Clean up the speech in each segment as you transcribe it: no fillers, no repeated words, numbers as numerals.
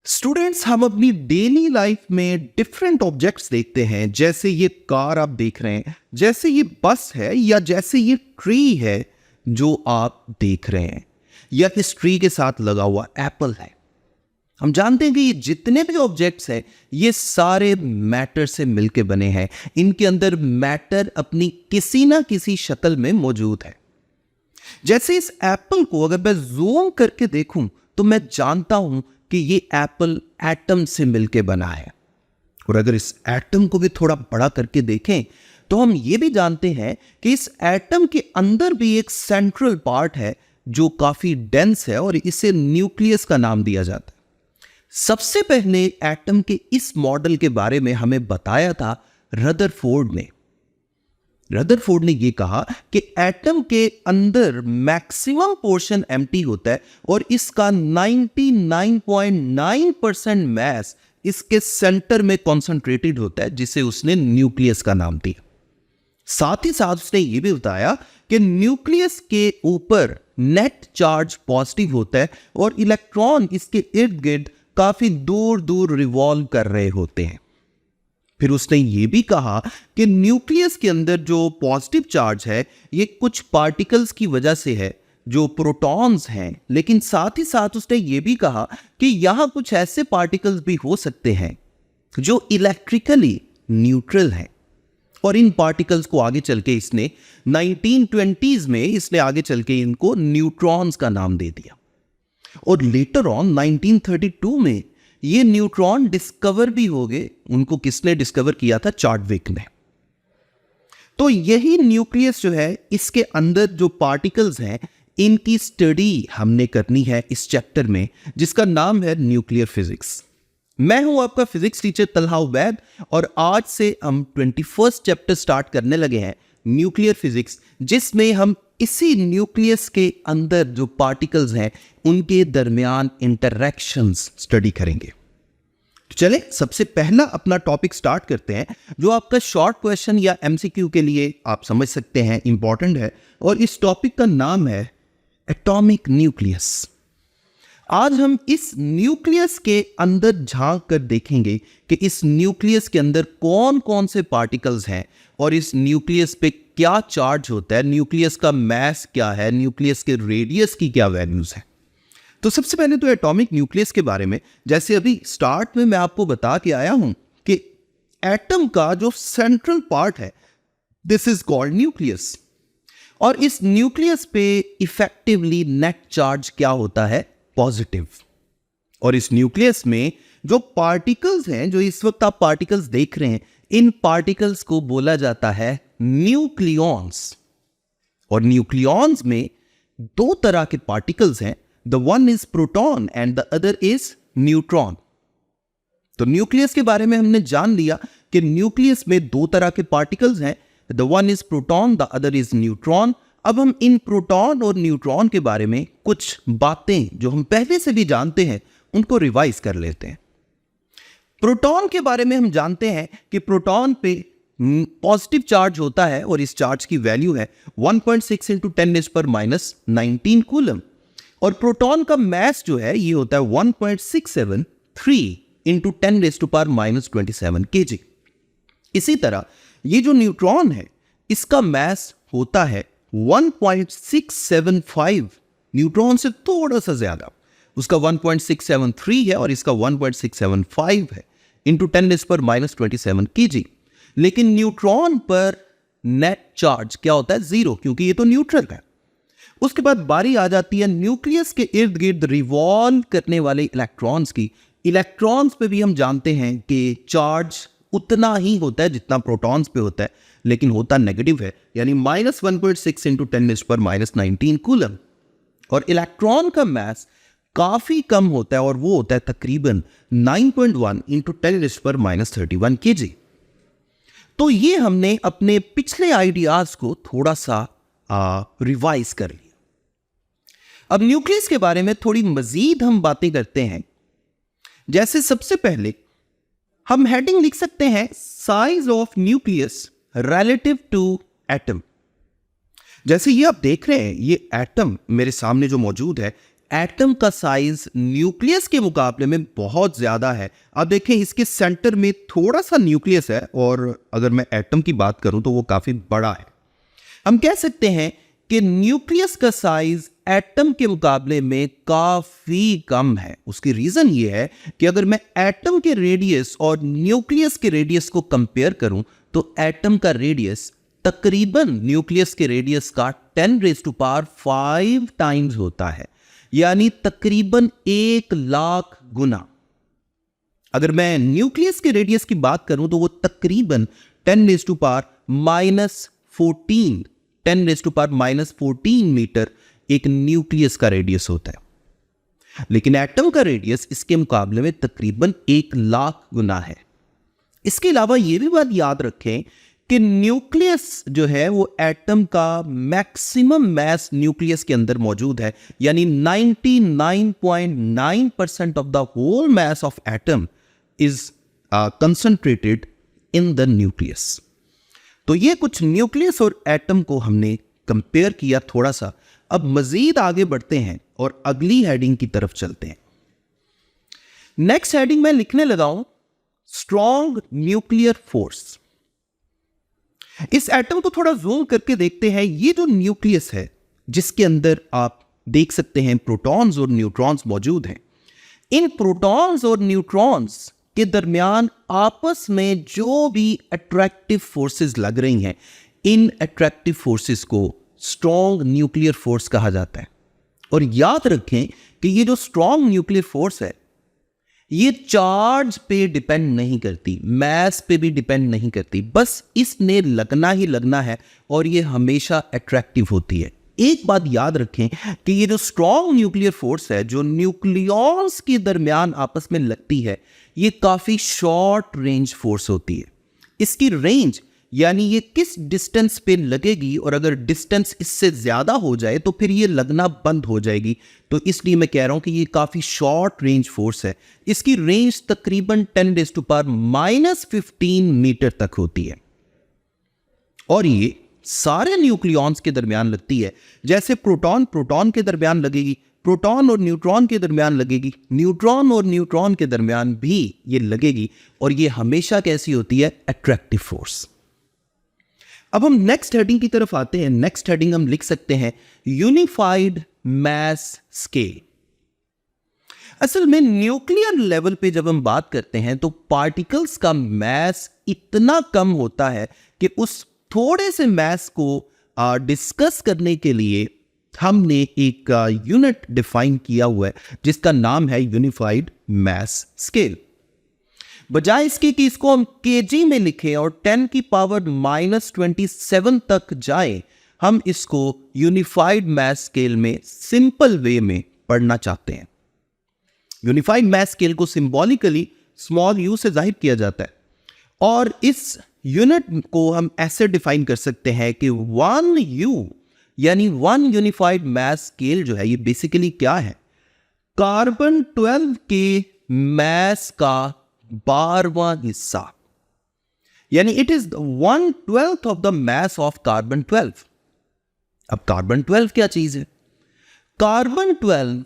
Students, हम अपनी daily life में डिफरेंट ऑब्जेक्ट्स देखते हैं। जैसे ये कार आप देख रहे हैं, जैसे ये बस है, या जैसे ये ट्री है जो आप देख रहे हैं, या इस ट्री के साथ लगा हुआ एप्पल है। हम जानते हैं कि ये जितने भी ऑब्जेक्ट्स हैं ये सारे मैटर से मिलके बने हैं। इनके अंदर मैटर अपनी किसी ना किसी शक्ल में मौजूद है। जैसे इस एप्पल को अगर मैं जूम करके देखूं तो मैं जानता हूं कि ये एप्पल एटम से मिलके बना है। और अगर इस एटम को भी थोड़ा बड़ा करके देखें तो हम ये भी जानते हैं कि इस एटम के अंदर भी एक सेंट्रल पार्ट है जो काफी डेंस है और इसे न्यूक्लियस का नाम दिया जाता है। सबसे पहले एटम के इस मॉडल के बारे में हमें बताया था रदरफोर्ड ने। रदरफोर्ड ने यह कहा कि एटम के अंदर मैक्सिमम पोर्शन एम्प्टी होता है और इसका 99.9% मैस इसके सेंटर में कॉन्सेंट्रेटेड होता है, जिसे उसने न्यूक्लियस का नाम दिया। साथ ही साथ उसने यह भी बताया कि न्यूक्लियस के ऊपर नेट चार्ज पॉजिटिव होता है और इलेक्ट्रॉन इसके इर्द गिर्द काफी दूर दूर रिवॉल्व कर रहे होते हैं। फिर उसने ये भी कहा कि न्यूक्लियस के अंदर जो पॉजिटिव चार्ज है ये कुछ पार्टिकल्स की वजह से है जो प्रोटॉन्स हैं, लेकिन साथ ही साथ उसने ये भी कहा कि यहां कुछ ऐसे पार्टिकल्स भी हो सकते हैं जो इलेक्ट्रिकली न्यूट्रल हैं। और इन पार्टिकल्स को आगे चल के इसने 1920s में इसने आगे चल के इनको न्यूट्रॉन्स का नाम दे दिया। और लेटर ऑन 1932 में ये न्यूट्रॉन डिस्कवर भी हो गए। उनको किसने डिस्कवर किया था? चार्टविक ने। तो यही न्यूक्लियस जो है, इसके अंदर जो पार्टिकल्स हैं इनकी स्टडी हमने करनी है इस चैप्टर में, जिसका नाम है न्यूक्लियर फिजिक्स। मैं हूं आपका फिजिक्स टीचर तलहा उबैद और आज से हम 21st चैप्टर स्टार्ट करने लगे हैं, न्यूक्लियर फिजिक्स, जिसमें हम इसी न्यूक्लियस के अंदर जो पार्टिकल्स हैं उनके दरमियान इंटरैक्शंस स्टडी करेंगे। तो चले सबसे पहला अपना टॉपिक स्टार्ट करते हैं, जो आपका शॉर्ट क्वेश्चन या एमसीक्यू के लिए आप समझ सकते हैं इंपॉर्टेंट है, और इस टॉपिक का नाम है एटॉमिक न्यूक्लियस। आज हम इस न्यूक्लियस के अंदर झांक कर देखेंगे कि इस न्यूक्लियस के अंदर कौन कौन से पार्टिकल्स हैं और इस न्यूक्लियस पे क्या चार्ज होता है, न्यूक्लियस का मास क्या है, न्यूक्लियस के रेडियस की क्या वैल्यूज है। तो सबसे पहले तो एटॉमिक न्यूक्लियस के बारे में, जैसे अभी स्टार्ट में मैं आपको बता के आया हूं कि एटम का जो सेंट्रल पार्ट है दिस इज कॉल्ड न्यूक्लियस। और इस न्यूक्लियस पे इफेक्टिवली नेट चार्ज क्या होता है? पॉजिटिव। और इस न्यूक्लियस में जो पार्टिकल्स हैं, जो इस वक्त आप पार्टिकल्स देख रहे हैं, इन पार्टिकल्स को बोला जाता है न्यूक्लियॉन्स। और न्यूक्लियॉन्स में दो तरह के पार्टिकल्स हैं, the one is proton and the other is neutron. तो न्यूक्लियस के बारे में हमने जान लिया कि न्यूक्लियस में दो तरह के पार्टिकल्स हैं, the one is proton the other is neutron. अब हम इन प्रोटॉन और न्यूट्रॉन के बारे में कुछ बातें जो हम पहले से भी जानते हैं उनको रिवाइज कर लेते हैं। प्रोटॉन के बारे में हम जानते हैं कि प्रोटॉन पे पॉजिटिव चार्ज होता है और इस चार्ज की वैल्यू है 1.6 × 10⁻⁹ कूलम। और प्रोटॉन का मास जो है ये होता है 1.673 × 10⁻⁻27 kg। इसी तरह ये जो न्यूट्रॉन है इसका मास होता है 1.675, न्यूट्रॉन से थोड़ा सा ज्यादा। उसका 1.673 है और इसका 1.675 है इंटू 10⁻⁻27 kg। लेकिन न्यूट्रॉन पर नेट चार्ज क्या होता है? 0, क्योंकि ये तो न्यूट्रल है। उसके बाद बारी आ जाती है न्यूक्लियस के इर्द गिर्द रिवॉल्व करने वाले इलेक्ट्रॉन्स की। इलेक्ट्रॉन्स पे भी हम जानते हैं कि चार्ज उतना ही होता है जितना प्रोटॉन्स पे होता है, लेकिन होता नेगेटिव है, यानी -1.6 × 10⁻⁻19 कूलम। और इलेक्ट्रॉन का मास काफी कम होता है और वो होता है तकरीबन 9.1 × 10⁻31 kg। तो ये हमने अपने पिछले आइडियाज को थोड़ा सा रिवाइज कर लिया। अब न्यूक्लियस के बारे में थोड़ी मजीद हम बातें करते हैं। जैसे सबसे पहले हम हेडिंग लिख सकते हैं, size of nucleus relative to atom. जैसे ये आप देख रहे हैं, ये एटम मेरे सामने जो मौजूद है एटम का साइज न्यूक्लियस के मुकाबले में बहुत ज्यादा है। अब देखें, इसके सेंटर में थोड़ा सा न्यूक्लियस है और अगर मैं एटम की बात करूं तो वो काफी बड़ा है। हम कह सकते हैं कि न्यूक्लियस का साइज एटम के मुकाबले में काफी कम है। उसकी रीजन ये है कि अगर मैं एटम के रेडियस और न्यूक्लियस के रेडियस को कंपेयर करूं तो एटम का रेडियस तकरीबन न्यूक्लियस के रेडियस का 10⁵ टाइम्स होता है, यानी तकरीबन 1,00,000 गुना। अगर मैं न्यूक्लियस के रेडियस की बात करूं तो वो तकरीबन 10⁻14 मीटर एक न्यूक्लियस का रेडियस होता है, लेकिन एटम का रेडियस इसके मुकाबले में तकरीबन 1,00,000 गुना है। इसके अलावा यह भी बात याद रखें कि न्यूक्लियस जो है वो एटम का मैक्सिमम मैस न्यूक्लियस के अंदर मौजूद है, यानी 99.9% of the whole mass of atom is concentrated in the nucleus. तो ये कुछ न्यूक्लियस और एटम को हमने कंपेयर किया थोड़ा सा। अब मजीद आगे बढ़ते हैं और अगली हेडिंग की तरफ चलते हैं। नेक्स्ट हेडिंग में लिखने लगा हूं स्ट्रॉन्ग न्यूक्लियर फोर्स। इस एटम को थोड़ा जूम करके देखते हैं। ये जो न्यूक्लियस है जिसके अंदर आप देख सकते हैं प्रोटॉन्स और न्यूट्रॉन्स मौजूद हैं, इन प्रोटॉन्स और न्यूट्रॉन्स के दरमियान आपस में जो भी अट्रैक्टिव फोर्सेस लग रही हैं, इन अट्रैक्टिव फोर्सेस को स्ट्रॉन्ग न्यूक्लियर फोर्स कहा जाता है। और याद रखें कि ये जो स्ट्रॉन्ग न्यूक्लियर फोर्स है ये चार्ज पे डिपेंड नहीं करती, मैस पे भी डिपेंड नहीं करती, बस इसने लगना ही लगना है और ये हमेशा अट्रैक्टिव होती है। एक बात याद रखें कि ये जो स्ट्रॉन्ग न्यूक्लियर फोर्स है जो न्यूक्लियॉन्स के दरमियान आपस में लगती है, ये काफी शॉर्ट रेंज फोर्स होती है। इसकी रेंज यानी ये किस डिस्टेंस पे लगेगी, और अगर डिस्टेंस इससे ज्यादा हो जाए तो फिर ये लगना बंद हो जाएगी। तो इसलिए मैं कह रहा हूं कि ये काफी शॉर्ट रेंज फोर्स है। इसकी रेंज तकरीबन 10⁻⁻15 मीटर तक होती है और ये सारे न्यूक्लियॉन्स के दरमियान लगती है। जैसे प्रोटॉन प्रोटॉन के दरमियान लगेगी, प्रोटॉन और न्यूट्रॉन के दरमियान लगेगी, न्यूट्रॉन और न्यूट्रॉन के दरमियान भी ये लगेगी, और ये हमेशा कैसी होती है? Attractive force. अब हम नेक्स्ट हेडिंग की तरफ आते हैं। नेक्स्ट हेडिंग हम लिख सकते हैं यूनिफाइड मैस स्केल। असल में न्यूक्लियर लेवल पे जब हम बात करते हैं तो पार्टिकल्स का मैस इतना कम होता है कि उस थोड़े से मैस को डिस्कस करने के लिए हमने एक यूनिट डिफाइन किया हुआ है जिसका नाम है यूनिफाइड मैस स्केल। बजाय इसके कि इसको हम केजी में लिखें और 10⁻⁻27 तक जाए, हम इसको यूनिफाइड मैस स्केल में सिंपल वे में पढ़ना चाहते हैं। यूनिफाइड मैस स्केल को सिंबॉलिकली स्मॉल यू से जाहिर किया जाता है और इस यूनिट को हम ऐसे डिफाइन कर सकते हैं कि 1U यानी 1 यूनिफाइड मैस स्केल जो है ये बेसिकली क्या है? कार्बन 12 के मैस का 12वां हिस्सा, यानी it is 1/12 of the mass of carbon 12। अब कार्बन 12 क्या चीज है? कार्बन 12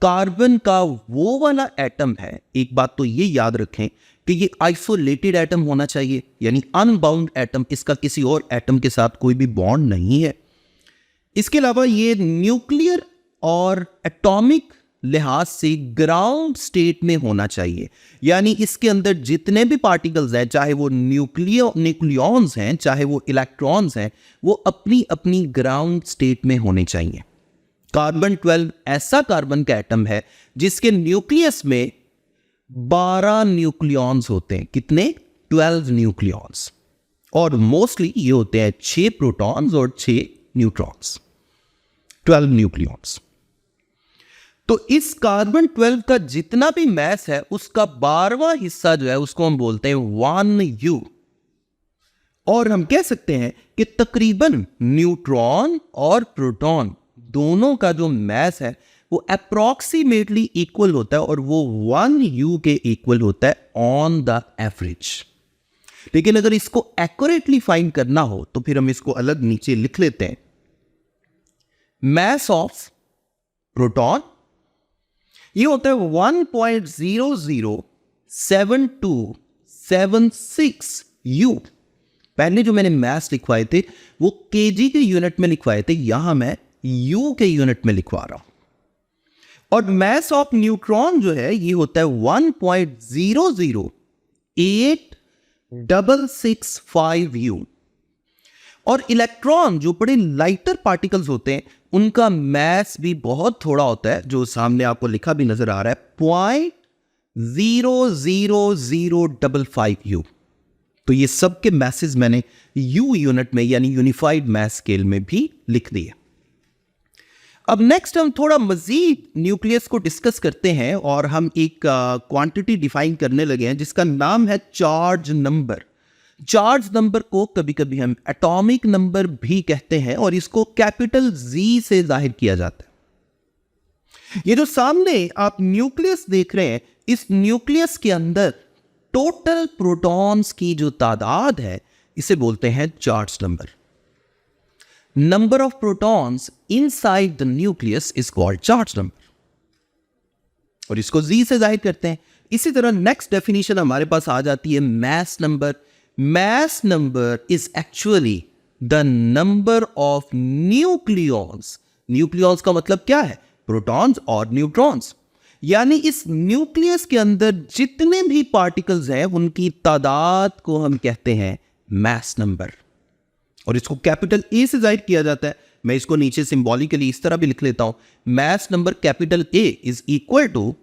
कार्बन का वो वाला एटम है। एक बात तो ये याद रखें कि ये आइसोलेटेड एटम होना चाहिए, यानी अनबाउंड एटम, इसका किसी और एटम के साथ कोई भी बॉन्ड नहीं है। इसके अलावा ये न्यूक्लियर और एटॉमिक लिहाज से ग्राउंड स्टेट में होना चाहिए, यानी इसके अंदर जितने भी पार्टिकल्स हैं, चाहे वो न्यूक्लियॉन्स हैं चाहे वो इलेक्ट्रॉन्स हैं, वो अपनी अपनी ग्राउंड स्टेट में होने चाहिए। कार्बन 12 ऐसा कार्बन का एटम है जिसके न्यूक्लियस में 12 न्यूक्लियॉन्स होते हैं। कितने? 12 न्यूक्लियॉन्स, और मोस्टली ये होते हैं 6 प्रोटॉन्स और 6 न्यूट्रॉन्स, 12 न्यूक्लियॉन्स। तो इस कार्बन 12 का जितना भी मैस है उसका 12वां हिस्सा जो है उसको हम बोलते हैं 1U, और हम कह सकते हैं कि तकरीबन न्यूट्रॉन और प्रोटॉन दोनों का जो मैस है वो अप्रॉक्सीमेटली इक्वल होता है और वो 1U के इक्वल होता है ऑन द एवरेज। लेकिन अगर इसको एक्यूरेटली फाइंड करना हो तो फिर हम इसको अलग नीचे लिख लेते हैं। मैस ऑफ प्रोटॉन ये होता है 1.007276 U। पहले जो मैंने मास लिखवाए थे वो केजी के यूनिट में लिखवाए थे, यहां मैं यू के यूनिट में लिखवा रहा हूं। और मास ऑफ न्यूट्रॉन जो है ये होता है 1.0086665 U। और इलेक्ट्रॉन जो बड़े लाइटर पार्टिकल्स होते हैं उनका मास भी बहुत थोड़ा होता है, जो सामने आपको लिखा भी नजर आ रहा है 0.00055 U। तो ये सब के मैसेज मैंने U यूनिट में यानी यूनिफाइड मास स्केल में भी लिख दिए। अब नेक्स्ट हम थोड़ा मजीद न्यूक्लियस को डिस्कस करते हैं और हम एक क्वांटिटी डिफाइन करने लगे हैं जिसका नाम है चार्ज नंबर। चार्ज नंबर को कभी कभी हम एटॉमिक नंबर भी कहते हैं और इसको कैपिटल Z से जाहिर किया जाता है। ये जो सामने आप न्यूक्लियस देख रहे हैं, इस न्यूक्लियस के अंदर टोटल प्रोटॉन्स की जो तादाद है इसे बोलते हैं charge number. Number of protons inside the nucleus is called charge number और इसको Z से जाहिर करते हैं। इसी तरह नेक्स्ट डेफिनेशन हमारे पास आ जाती है mass number. Mass number is actually the number of nucleons. Nucleons का मतलब क्या है? प्रोटॉन्स और न्यूट्रॉन्स। यानी इस न्यूक्लियस के अंदर जितने भी पार्टिकल्स हैं उनकी तादाद को हम कहते हैं मास नंबर और इसको कैपिटल A से जाहिर किया जाता है। मैं इसको नीचे सिंबॉलिकली इस तरह भी लिख लेता हूं, mass number capital A is equal to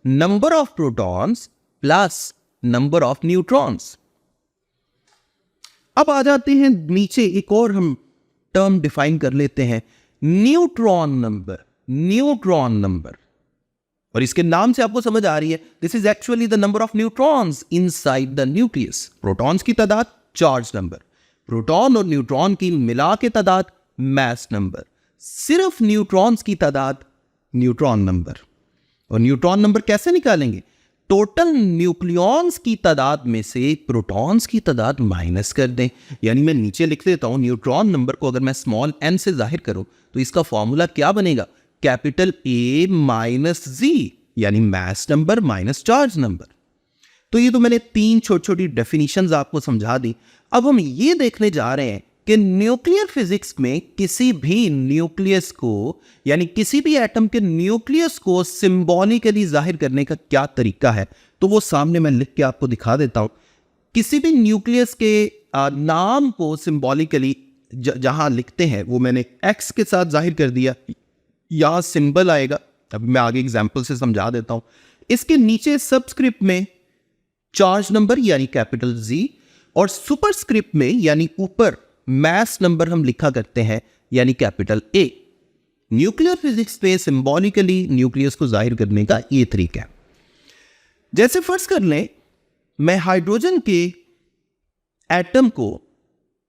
number of protons plus number of neutrons. अब आ जाते हैं नीचे, एक और हम टर्म डिफाइन कर लेते हैं, न्यूट्रॉन नंबर। न्यूट्रॉन नंबर, और इसके नाम से आपको समझ आ रही है, this is actually the number of neutrons inside the nucleus. Protons की तादाद चार्ज नंबर, प्रोटॉन और न्यूट्रॉन की मिला के तादाद मास नंबर, सिर्फ न्यूट्रॉन्स की तादाद न्यूट्रॉन नंबर। और न्यूट्रॉन नंबर कैसे निकालेंगे? टोटल न्यूक्लियॉन्स की तादाद में से प्रोटॉन्स की तादाद माइनस कर दें। यानी मैं नीचे लिख देता हूं, न्यूट्रॉन नंबर को अगर मैं स्मॉल n से जाहिर करूं तो इसका फॉर्मूला क्या बनेगा? कैपिटल A माइनस Z, यानी mass number minus charge number. तो ये तो मैंने 3 छोटी छोटी डेफिनेशंस आपको समझा दी। अब हम ये देखने जा रहे हैं कि न्यूक्लियर फिजिक्स में किसी भी न्यूक्लियस को यानी किसी भी एटम के न्यूक्लियस को सिंबॉलिकली जाहिर करने का क्या तरीका है। तो वो सामने मैं लिख के आपको दिखा देता हूं। किसी भी न्यूक्लियस के नाम को सिंबॉलिकली जहां लिखते हैं वो मैंने X के साथ जाहिर कर दिया, यहां सिंबल आएगा। अभी मैं आगे एग्जाम्पल से समझा देता हूं। इसके नीचे सबस्क्रिप्ट में चार्ज नंबर यानी कैपिटल Z और सुपरस्क्रिप्ट में यानी ऊपर मास नंबर हम लिखा करते हैं यानी कैपिटल A। न्यूक्लियर फिजिक्स पे सिंबॉलिकली न्यूक्लियस को जाहिर करने का ये तरीका है। जैसे फर्ज कर लें, मैं हाइड्रोजन के एटम को,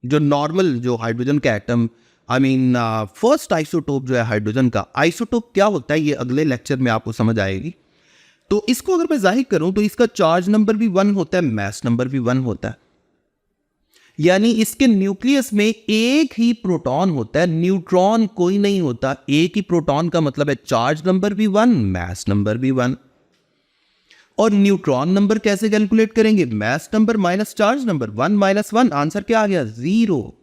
जो नॉर्मल जो हाइड्रोजन का एटम फर्स्ट आइसोटोप जो है हाइड्रोजन का, आइसोटोप क्या होता है ये अगले लेक्चर में आपको समझ आएगी। तो इसको अगर मैं जाहिर करूं तो इसका चार्ज नंबर भी 1 होता है, मास नंबर भी 1 होता है। यानी इसके न्यूक्लियस में एक ही प्रोटॉन होता है, न्यूट्रॉन कोई नहीं होता। एक ही प्रोटॉन का मतलब है चार्ज नंबर भी 1, मास नंबर भी 1। और न्यूट्रॉन नंबर कैसे कैलकुलेट करेंगे? Mass number minus charge number, 1 minus 1, answer क्या आ गया? 0।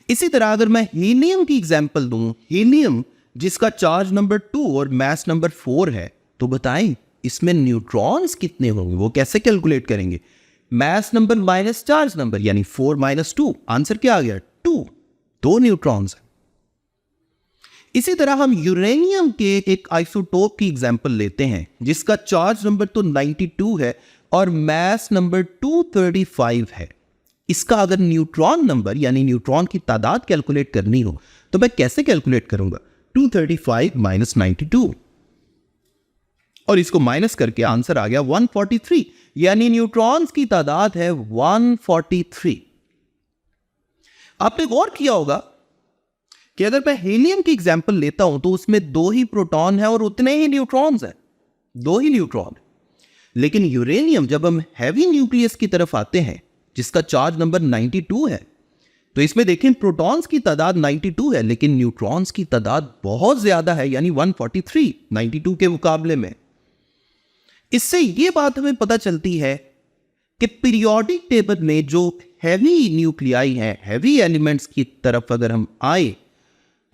इसी तरह अगर मैं हीलियम की एग्जांपल दूं, हीलियम जिसका चार्ज नंबर 2 और मास नंबर 4 है, तो बताएं इसमें न्यूट्रॉन्स कितने होंगे? वो कैसे कैलकुलेट करेंगे? Mass number minus charge number यानी 4 माइनस 2, आंसर क्या आ गया? 2। 2 न्यूट्रॉन्स हैं। इसी तरह हम यूरेनियम के एक आइसोटोप की एग्जांपल लेते हैं जिसका चार्ज नंबर तो 92 है और मास नंबर 235 है। इसका अगर न्यूट्रॉन नंबर यानी न्यूट्रॉन की तादाद कैलकुलेट करनी हो तो मैं कैसे कैलकुलेट करूंगा? 235 माइनस 92 और इसको माइनस करके आंसर आ गया 143, यानी न्यूट्रॉन्स की तादाद है 143। आपने गौर किया होगा कि अगर मैं हीलियम की एग्जांपल लेता हूं तो उसमें 2 ही प्रोटॉन है और उतने ही न्यूट्रॉन्स हैं, 2 ही न्यूट्रॉन। लेकिन यूरेनियम जब हम हैवी न्यूक्लियस की तरफ आते हैं जिसका चार्ज नंबर 92 है, तो इसमें देखें प्रोटॉन्स की तादाद 92 है, लेकिन न्यूट्रॉन्स की तादाद बहुत ज्यादा है, यानी 143 92 के मुकाबले में। इससे यह बात हमें पता चलती है कि पीरियोडिक टेबल में जो हैवी न्यूक्लियाई हैं, हैवी एलिमेंट्स की तरफ अगर हम आए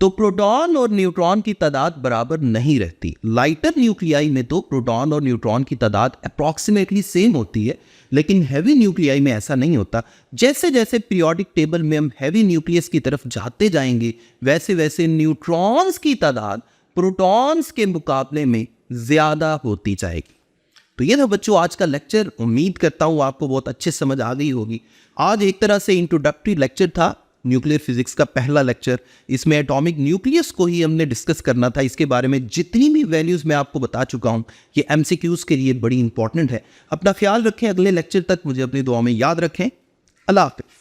तो प्रोटॉन और न्यूट्रॉन की तादाद बराबर नहीं रहती। लाइटर न्यूक्लियाई में तो प्रोटॉन और न्यूट्रॉन की तादाद अप्रॉक्सीमेटली सेम होती है, लेकिन हैवी न्यूक्लियाई में ऐसा नहीं होता। जैसे जैसे पीरियोडिक टेबल में हम हैवी न्यूक्लियस की तरफ जाते जाएंगे, वैसे वैसे न्यूट्रॉन्स की तादाद प्रोटॉन्स के मुकाबले में ज़्यादा होती जाएगी। तो ये था बच्चों आज का लेक्चर। उम्मीद करता हूँ आपको बहुत अच्छे समझ आ गई होगी। आज एक तरह से इंट्रोडक्टरी लेक्चर था, न्यूक्लियर फिजिक्स का पहला लेक्चर। इसमें एटॉमिक न्यूक्लियस को ही हमने डिस्कस करना था। इसके बारे में जितनी भी वैल्यूज़ मैं आपको बता चुका हूँ, ये एमसीक्यूज़ के लिए बड़ी इंपॉर्टेंट है। अपना ख्याल रखें, अगले लेक्चर तक मुझे अपनी दुआ में याद रखें। अल्लाह हाफ़िज़।